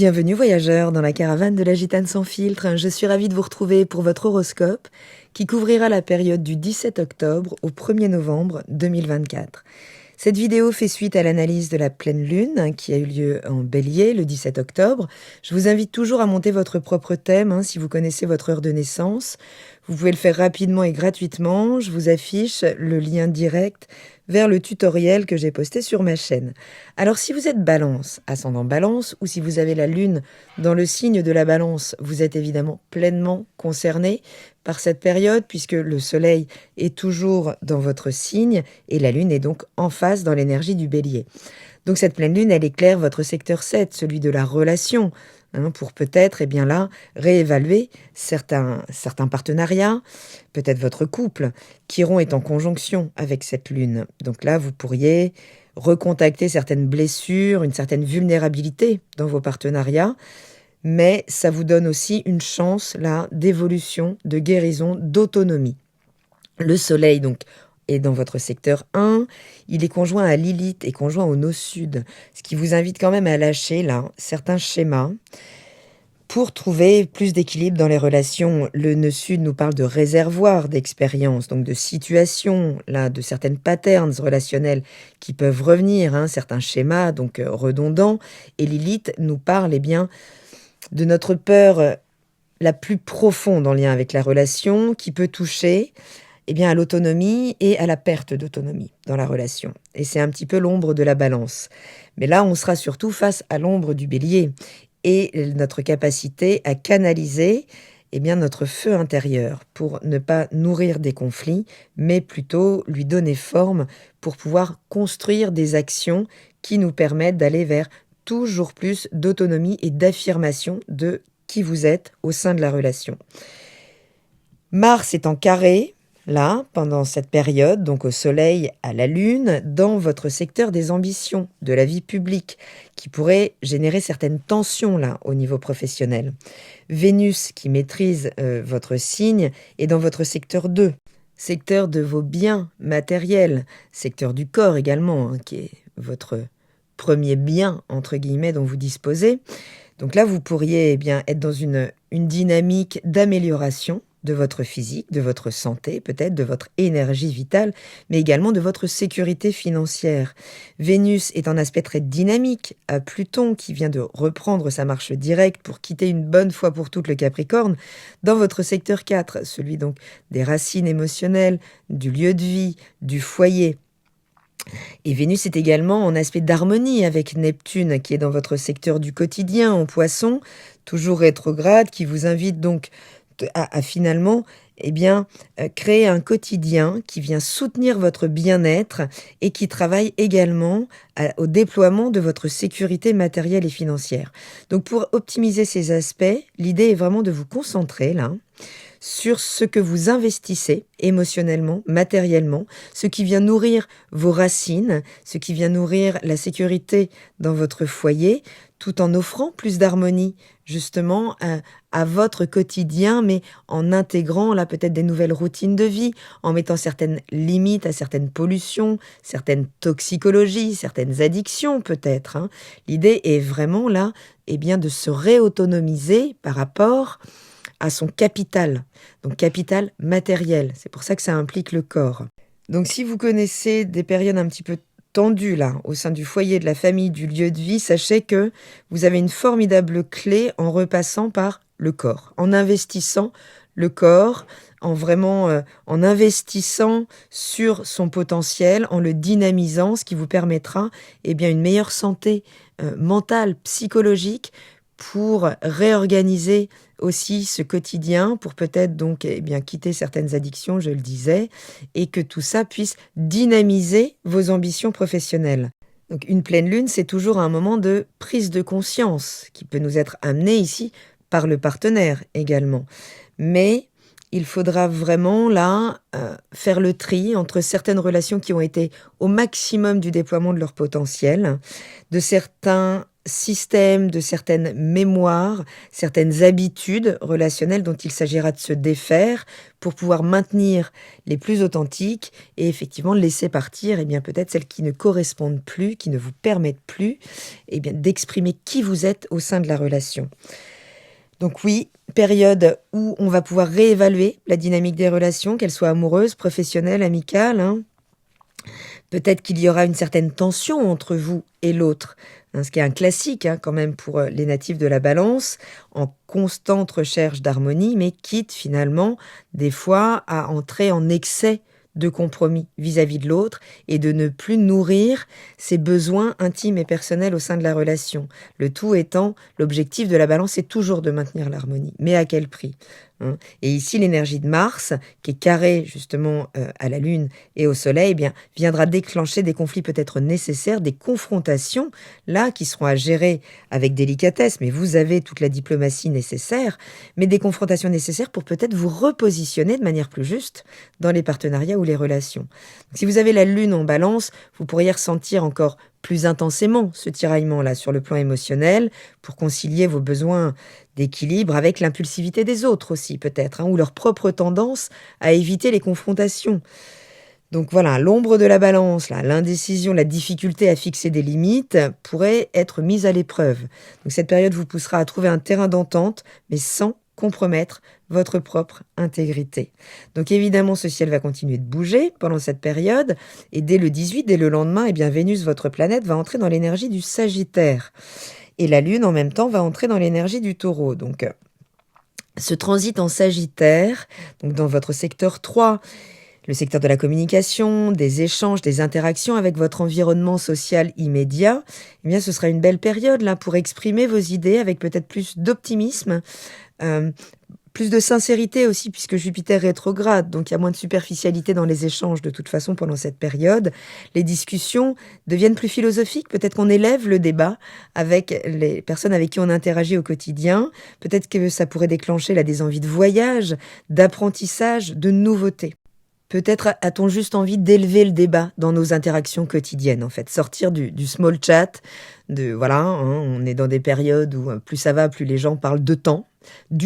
Bienvenue voyageurs dans la caravane de la Gitane sans filtre. Je suis ravie de vous retrouver pour votre horoscope qui couvrira la période du 17 octobre au 1er novembre 2024. Cette vidéo fait suite à l'analyse de la pleine lune qui a eu lieu en Bélier le 17 octobre. Je vous invite toujours à monter votre propre thème si vous connaissez votre heure de naissance. Vous pouvez le faire rapidement et gratuitement. Je vous affiche le lien direct vers le tutoriel que j'ai posté sur ma chaîne. Alors si vous êtes Balance, ascendant Balance, ou si vous avez la lune dans le signe de la Balance, vous êtes évidemment pleinement concerné par cette période puisque le soleil est toujours dans votre signe et la lune est donc en phase dans l'énergie du Bélier. Donc cette pleine lune, elle éclaire votre secteur 7, celui de la relation, pour peut-être, réévaluer certains partenariats, peut-être votre couple. Chiron est en conjonction avec cette lune. Donc là, vous pourriez recontacter certaines blessures, une certaine vulnérabilité dans vos partenariats, mais ça vous donne aussi une chance là d'évolution, de guérison, d'autonomie. Le soleil, donc, est dans votre secteur 1, il est conjoint à Lilith et conjoint au nœud sud, ce qui vous invite quand même à lâcher là certains schémas pour trouver plus d'équilibre dans les relations. Le nœud sud nous parle de réservoir d'expérience, donc de situations, là, de certaines patterns relationnels qui peuvent revenir, certains schémas donc redondants, et Lilith nous parle de notre peur la plus profonde en lien avec la relation qui peut toucher à l'autonomie et à la perte d'autonomie dans la relation. Et c'est un petit peu l'ombre de la Balance. Mais là, on sera surtout face à l'ombre du Bélier et notre capacité à canaliser notre feu intérieur pour ne pas nourrir des conflits, mais plutôt lui donner forme pour pouvoir construire des actions qui nous permettent d'aller vers toujours plus d'autonomie et d'affirmation de qui vous êtes au sein de la relation. Mars est en carré, là, pendant cette période, donc au soleil, à la lune, dans votre secteur des ambitions, de la vie publique, qui pourrait générer certaines tensions, là, au niveau professionnel. Vénus, qui maîtrise votre signe, est dans votre secteur 2, secteur de vos biens matériels, secteur du corps également, qui est votre premier bien, entre guillemets, dont vous disposez. Donc là, vous pourriez être dans une dynamique d'amélioration de votre physique, de votre santé, peut-être de votre énergie vitale, mais également de votre sécurité financière. Vénus est en aspect très dynamique à Pluton qui vient de reprendre sa marche directe pour quitter une bonne fois pour toutes le Capricorne dans votre secteur 4, celui donc des racines émotionnelles, du lieu de vie, du foyer. Et Vénus est également en aspect d'harmonie avec Neptune qui est dans votre secteur du quotidien en Poisson, toujours rétrograde, qui vous invite donc à finalement créer un quotidien qui vient soutenir votre bien-être et qui travaille également au déploiement de votre sécurité matérielle et financière. Donc pour optimiser ces aspects, l'idée est vraiment de vous concentrer là sur ce que vous investissez émotionnellement, matériellement, ce qui vient nourrir vos racines, ce qui vient nourrir la sécurité dans votre foyer, tout en offrant plus d'harmonie justement à votre quotidien, mais en intégrant là peut-être des nouvelles routines de vie, en mettant certaines limites à certaines pollutions, certaines toxicologies, certaines addictions peut-être. L'idée est vraiment là de se réautonomiser par rapport à son capital, donc capital matériel. C'est pour ça que ça implique le corps. Donc si vous connaissez des périodes un petit peu tendues là, au sein du foyer, de la famille, du lieu de vie, sachez que vous avez une formidable clé en repassant par le corps, en investissant le corps, en investissant sur son potentiel, en le dynamisant, ce qui vous permettra une meilleure santé mentale, psychologique, pour réorganiser aussi ce quotidien, pour peut-être donc quitter certaines addictions, je le disais, et que tout ça puisse dynamiser vos ambitions professionnelles. Donc une pleine lune, c'est toujours un moment de prise de conscience qui peut nous être amené ici par le partenaire également. Mais il faudra vraiment là faire le tri entre certaines relations qui ont été au maximum du déploiement de leur potentiel, de certains systèmes, de certaines mémoires, certaines habitudes relationnelles dont il s'agira de se défaire pour pouvoir maintenir les plus authentiques et effectivement laisser partir peut-être celles qui ne correspondent plus, qui ne vous permettent plus d'exprimer qui vous êtes au sein de la relation. Donc oui, période où on va pouvoir réévaluer la dynamique des relations, qu'elles soient amoureuses, professionnelles, amicales. Peut-être qu'il y aura une certaine tension entre vous et l'autre, ce qui est un classique quand même pour les natifs de la Balance, en constante recherche d'harmonie, mais quitte finalement des fois à entrer en excès de compromis vis-à-vis de l'autre et de ne plus nourrir ses besoins intimes et personnels au sein de la relation. Le tout étant, l'objectif de la Balance est toujours de maintenir l'harmonie, mais à quel prix ? Et ici, l'énergie de Mars, qui est carrée justement à la Lune et au Soleil, viendra déclencher des conflits peut-être nécessaires, des confrontations, là, qui seront à gérer avec délicatesse, mais vous avez toute la diplomatie nécessaire, mais des confrontations nécessaires pour peut-être vous repositionner de manière plus juste dans les partenariats ou les relations. Donc, si vous avez la Lune en Balance, vous pourriez ressentir encore plus intensément ce tiraillement-là sur le plan émotionnel pour concilier vos besoins d'équilibre avec l'impulsivité des autres aussi peut-être, ou leur propre tendance à éviter les confrontations. Donc voilà, l'ombre de la Balance, l'indécision, la difficulté à fixer des limites pourrait être mise à l'épreuve. Donc cette période vous poussera à trouver un terrain d'entente, mais sans compromettre votre propre intégrité. Donc évidemment, ce ciel va continuer de bouger pendant cette période, et dès le 18, dès le lendemain, Vénus, votre planète, va entrer dans l'énergie du Sagittaire. Et la Lune, en même temps, va entrer dans l'énergie du Taureau. Donc, ce transit en Sagittaire, donc dans votre secteur 3, le secteur de la communication, des échanges, des interactions avec votre environnement social immédiat, ce sera une belle période là pour exprimer vos idées avec peut-être plus d'optimisme, plus de sincérité aussi, puisque Jupiter rétrograde, donc il y a moins de superficialité dans les échanges de toute façon pendant cette période. Les discussions deviennent plus philosophiques, peut-être qu'on élève le débat avec les personnes avec qui on interagit au quotidien, peut-être que ça pourrait déclencher des envies de voyage, d'apprentissage, de nouveautés. Peut-être a-t-on juste envie d'élever le débat dans nos interactions quotidiennes, en fait. Sortir du small chat, on est dans des périodes où plus ça va, plus les gens parlent du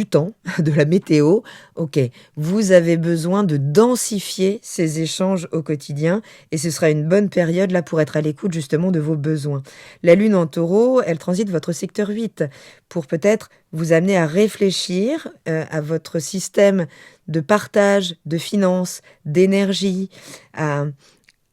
temps, de la météo. Ok, vous avez besoin de densifier ces échanges au quotidien et ce sera une bonne période là pour être à l'écoute justement de vos besoins. La Lune en Taureau, elle transite votre secteur 8 pour peut-être vous amener à réfléchir à votre système de partage, de finances, d'énergie,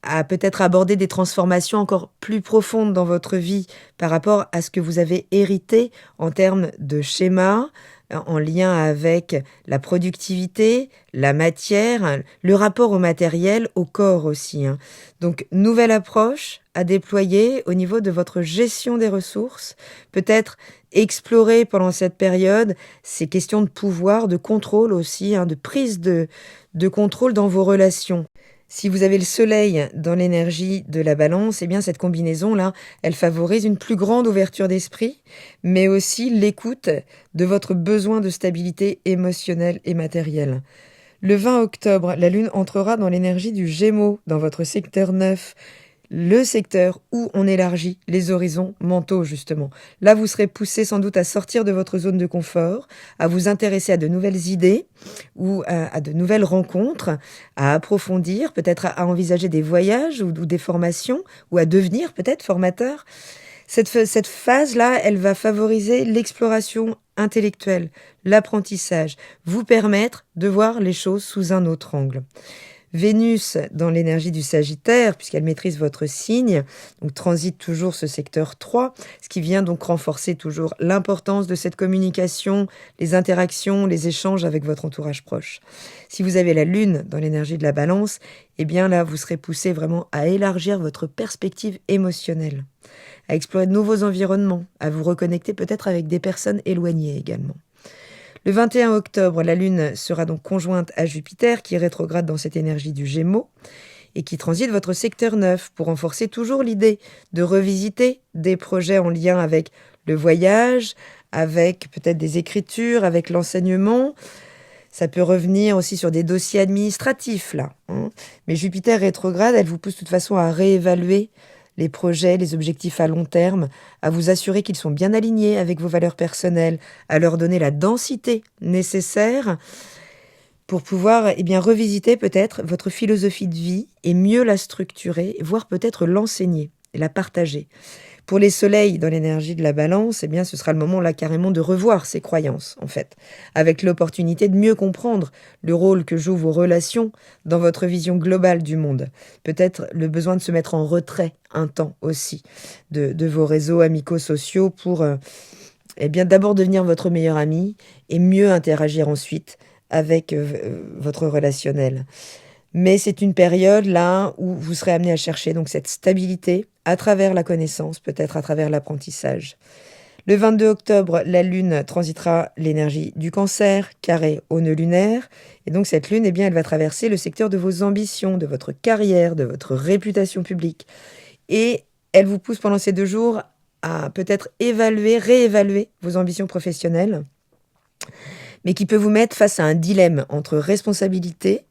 à peut-être aborder des transformations encore plus profondes dans votre vie par rapport à ce que vous avez hérité en termes de schéma, en lien avec la productivité, la matière, le rapport au matériel, au corps aussi. Donc, nouvelle approche à déployer au niveau de votre gestion des ressources. Peut-être explorer pendant cette période ces questions de pouvoir, de contrôle aussi, de prise de contrôle dans vos relations. Si vous avez le soleil dans l'énergie de la Balance, cette combinaison-là, elle favorise une plus grande ouverture d'esprit, mais aussi l'écoute de votre besoin de stabilité émotionnelle et matérielle. Le 20 octobre, la Lune entrera dans l'énergie du Gémeaux, dans votre secteur 9, le secteur où on élargit les horizons mentaux, justement. Là, vous serez poussé sans doute à sortir de votre zone de confort, à vous intéresser à de nouvelles idées ou à de nouvelles rencontres, à approfondir, peut-être à envisager des voyages ou des formations, ou à devenir peut-être formateur. Cette phase-là, elle va favoriser l'exploration intellectuelle, l'apprentissage, vous permettre de voir les choses sous un autre angle. Vénus dans l'énergie du Sagittaire, puisqu'elle maîtrise votre signe, donc transite toujours ce secteur 3, ce qui vient donc renforcer toujours l'importance de cette communication, les interactions, les échanges avec votre entourage proche. Si vous avez la Lune dans l'énergie de la Balance, là, vous serez poussé vraiment à élargir votre perspective émotionnelle, à explorer de nouveaux environnements, à vous reconnecter peut-être avec des personnes éloignées également. Le 21 octobre, la Lune sera donc conjointe à Jupiter, qui rétrograde dans cette énergie du Gémeaux et qui transite votre secteur 9 pour renforcer toujours l'idée de revisiter des projets en lien avec le voyage, avec peut-être des écritures, avec l'enseignement. Ça peut revenir aussi sur des dossiers administratifs, là. Mais Jupiter rétrograde, elle vous pousse de toute façon à réévaluer les projets, les objectifs à long terme, à vous assurer qu'ils sont bien alignés avec vos valeurs personnelles, à leur donner la densité nécessaire pour pouvoir revisiter peut-être votre philosophie de vie et mieux la structurer, voire peut-être l'enseigner et la partager. Pour les soleils dans l'énergie de la balance, ce sera le moment là carrément de revoir ces croyances, en fait, avec l'opportunité de mieux comprendre le rôle que jouent vos relations dans votre vision globale du monde. Peut-être le besoin de se mettre en retrait un temps aussi de vos réseaux amicaux sociaux pour d'abord devenir votre meilleur ami et mieux interagir ensuite avec votre relationnel. Mais c'est une période là où vous serez amené à chercher donc cette stabilité à travers la connaissance, peut-être à travers l'apprentissage. Le 22 octobre, la Lune transitera l'énergie du Cancer, carré au nœud lunaire. Et donc cette Lune, elle va traverser le secteur de vos ambitions, de votre carrière, de votre réputation publique. Et elle vous pousse pendant ces 2 jours à peut-être réévaluer vos ambitions professionnelles, mais qui peut vous mettre face à un dilemme entre responsabilité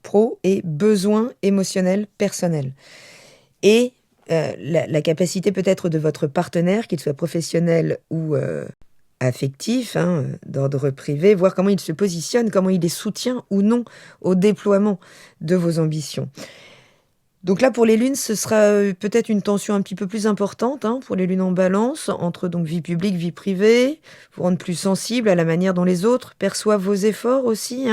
pro et besoin émotionnel personnel. Et la capacité peut-être de votre partenaire, qu'il soit professionnel ou affectif, d'ordre privé, voir comment il se positionne, comment il est soutient ou non au déploiement de vos ambitions. Donc là, pour les lunes, ce sera peut-être une tension un petit peu plus importante pour les lunes en balance, entre donc vie publique, vie privée, vous rendre plus sensible à la manière dont les autres perçoivent vos efforts aussi.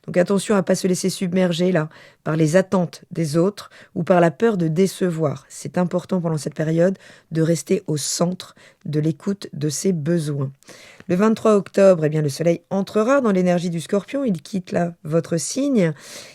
Donc attention à ne pas se laisser submerger là par les attentes des autres ou par la peur de décevoir. C'est important pendant cette période de rester au centre de l'écoute de ses besoins. Le 23 octobre, le soleil entrera dans l'énergie du Scorpion. Il quitte là votre signe.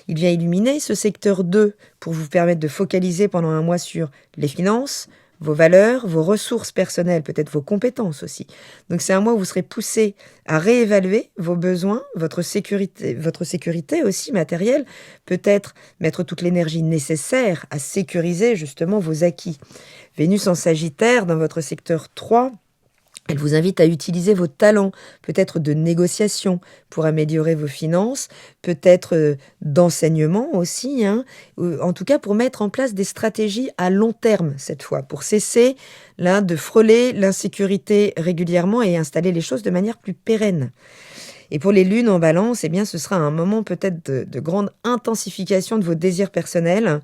Il vient illuminer ce secteur 2 pour vous permettre de focaliser pendant un mois sur les finances, vos valeurs, vos ressources personnelles, peut-être vos compétences aussi. Donc c'est un mois où vous serez poussé à réévaluer vos besoins, votre sécurité aussi matérielle, peut-être mettre toute l'énergie nécessaire à sécuriser justement vos acquis. Vénus en Sagittaire dans votre secteur 3, elle vous invite à utiliser vos talents, peut-être de négociation pour améliorer vos finances, peut-être d'enseignement aussi, en tout cas pour mettre en place des stratégies à long terme cette fois, pour cesser là de frôler l'insécurité régulièrement et installer les choses de manière plus pérenne. Et pour les lunes en balance, ce sera un moment peut-être de grande intensification de vos désirs personnels,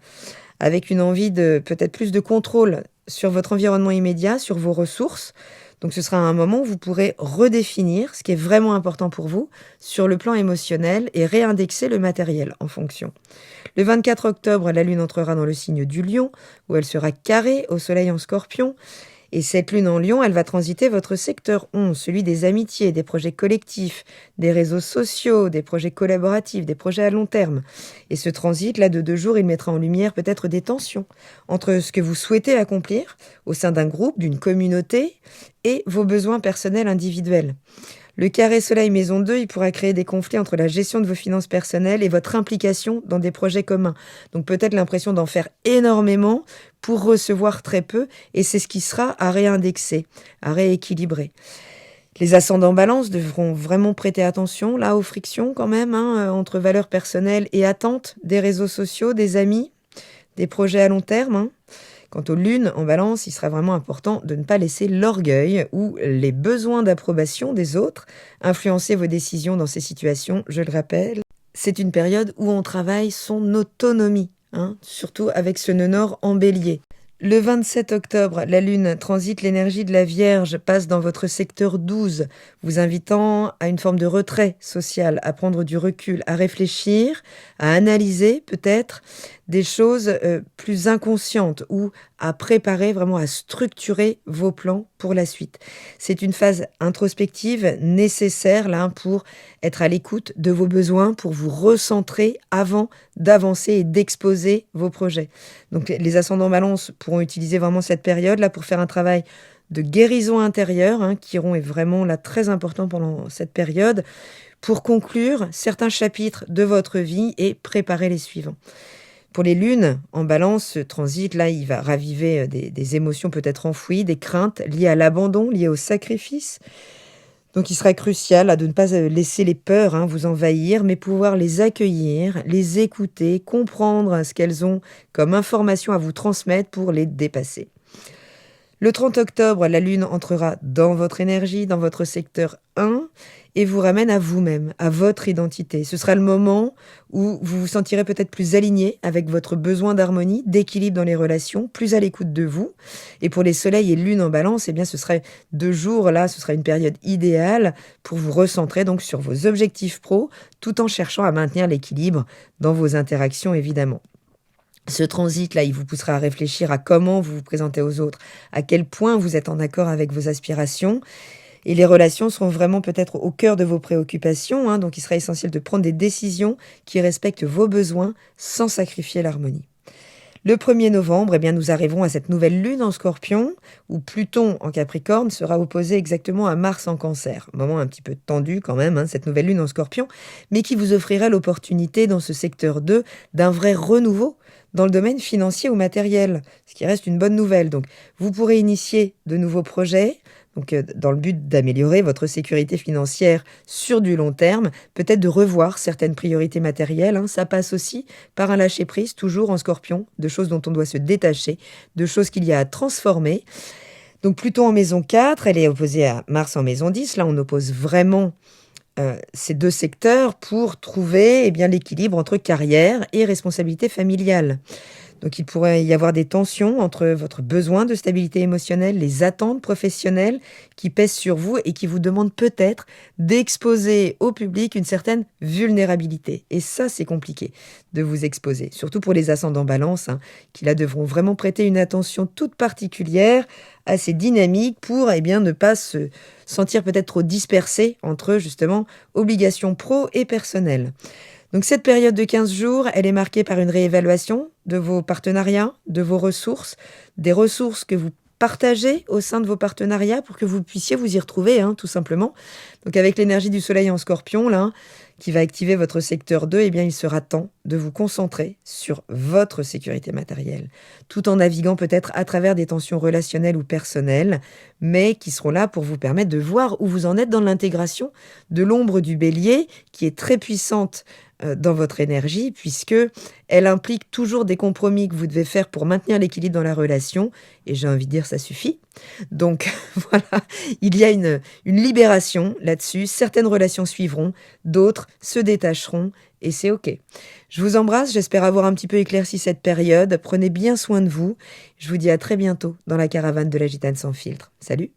avec une envie de peut-être plus de contrôle sur votre environnement immédiat, sur vos ressources. Donc ce sera un moment où vous pourrez redéfinir ce qui est vraiment important pour vous sur le plan émotionnel et réindexer le matériel en fonction. Le 24 octobre, la Lune entrera dans le signe du Lion, où elle sera carrée au Soleil en Scorpion. Et cette Lune en Lion, elle va transiter votre secteur 11, celui des amitiés, des projets collectifs, des réseaux sociaux, des projets collaboratifs, des projets à long terme. Et ce transit, là, de 2 jours, il mettra en lumière peut-être des tensions entre ce que vous souhaitez accomplir au sein d'un groupe, d'une communauté, et vos besoins personnels individuels. Le carré Soleil Maison 2, il pourra créer des conflits entre la gestion de vos finances personnelles et votre implication dans des projets communs. Donc peut-être l'impression d'en faire énormément pour recevoir très peu, et c'est ce qui sera à réindexer, à rééquilibrer. Les ascendants balance devront vraiment prêter attention là aux frictions quand même, entre valeurs personnelles et attentes des réseaux sociaux, des amis, des projets à long terme. Quant aux lunes en balance, il sera vraiment important de ne pas laisser l'orgueil ou les besoins d'approbation des autres influencer vos décisions dans ces situations. Je le rappelle, c'est une période où on travaille son autonomie, surtout avec ce nœud nord en bélier. Le 27 octobre, la Lune transite l'énergie de la Vierge, passe dans votre secteur 12, vous invitant à une forme de retrait social, à prendre du recul, à réfléchir, à analyser peut-être des choses plus inconscientes ou à préparer, vraiment à structurer vos plans pour la suite. C'est une phase introspective nécessaire là pour être à l'écoute de vos besoins, pour vous recentrer avant d'avancer et d'exposer vos projets. Donc les ascendants balance pourront utiliser vraiment cette période là pour faire un travail de guérison intérieure, Chiron est vraiment là très important pendant cette période, pour conclure certains chapitres de votre vie et préparer les suivants. Pour les lunes en balance, ce transit là, il va raviver des émotions peut-être enfouies, des craintes liées à l'abandon, liées au sacrifice. Donc il sera crucial là, de ne pas laisser les peurs vous envahir, mais pouvoir les accueillir, les écouter, comprendre ce qu'elles ont comme information à vous transmettre pour les dépasser. Le 30 octobre, la Lune entrera dans votre énergie, dans votre secteur 1, et vous ramène à vous-même, à votre identité. Ce sera le moment où vous vous sentirez peut-être plus aligné avec votre besoin d'harmonie, d'équilibre dans les relations, plus à l'écoute de vous. Et pour les soleils et lunes en balance, eh bien, ce serait 2 jours, là, ce sera une période idéale pour vous recentrer donc sur vos objectifs pro, tout en cherchant à maintenir l'équilibre dans vos interactions, évidemment. Ce transit-là, il vous poussera à réfléchir à comment vous vous présentez aux autres, à quel point vous êtes en accord avec vos aspirations. Et les relations seront vraiment peut-être au cœur de vos préoccupations, donc il sera essentiel de prendre des décisions qui respectent vos besoins sans sacrifier l'harmonie. Le 1er novembre, eh bien, nous arriverons à cette nouvelle lune en Scorpion, où Pluton en Capricorne sera opposé exactement à Mars en Cancer. Moment un petit peu tendu quand même, cette nouvelle lune en Scorpion, mais qui vous offrira l'opportunité dans ce secteur 2 d'un vrai renouveau dans le domaine financier ou matériel, ce qui reste une bonne nouvelle. Donc, vous pourrez initier de nouveaux projets, dans le but d'améliorer votre sécurité financière sur du long terme, peut-être de revoir certaines priorités matérielles. Ça passe aussi par un lâcher-prise, toujours en Scorpion, de choses dont on doit se détacher, de choses qu'il y a à transformer. Donc Pluton en maison 4, elle est opposée à Mars en maison 10. Là, on oppose vraiment ces 2 secteurs pour trouver l'équilibre entre carrière et responsabilité familiale. Donc il pourrait y avoir des tensions entre votre besoin de stabilité émotionnelle, les attentes professionnelles qui pèsent sur vous et qui vous demandent peut-être d'exposer au public une certaine vulnérabilité. Et ça, c'est compliqué de vous exposer, surtout pour les ascendants balance, qui là devront vraiment prêter une attention toute particulière à ces dynamiques pour ne pas se sentir peut-être trop dispersés entre justement obligations pro et personnelles. Donc cette période de 15 jours, elle est marquée par une réévaluation de vos partenariats, de vos ressources, des ressources que vous partagez au sein de vos partenariats pour que vous puissiez vous y retrouver, tout simplement. Donc avec l'énergie du soleil en Scorpion, là, qui va activer votre secteur 2, il sera temps de vous concentrer sur votre sécurité matérielle, tout en naviguant peut-être à travers des tensions relationnelles ou personnelles, mais qui seront là pour vous permettre de voir où vous en êtes dans l'intégration de l'ombre du bélier, qui est très puissante dans votre énergie, puisque elle implique toujours des compromis que vous devez faire pour maintenir l'équilibre dans la relation, et j'ai envie de dire ça suffit. Donc voilà, il y a une libération là-dessus, certaines relations suivront, d'autres se détacheront, et c'est ok. Je vous embrasse, j'espère avoir un petit peu éclairci cette période, prenez bien soin de vous, je vous dis à très bientôt dans la caravane de la Gitane sans filtre. Salut!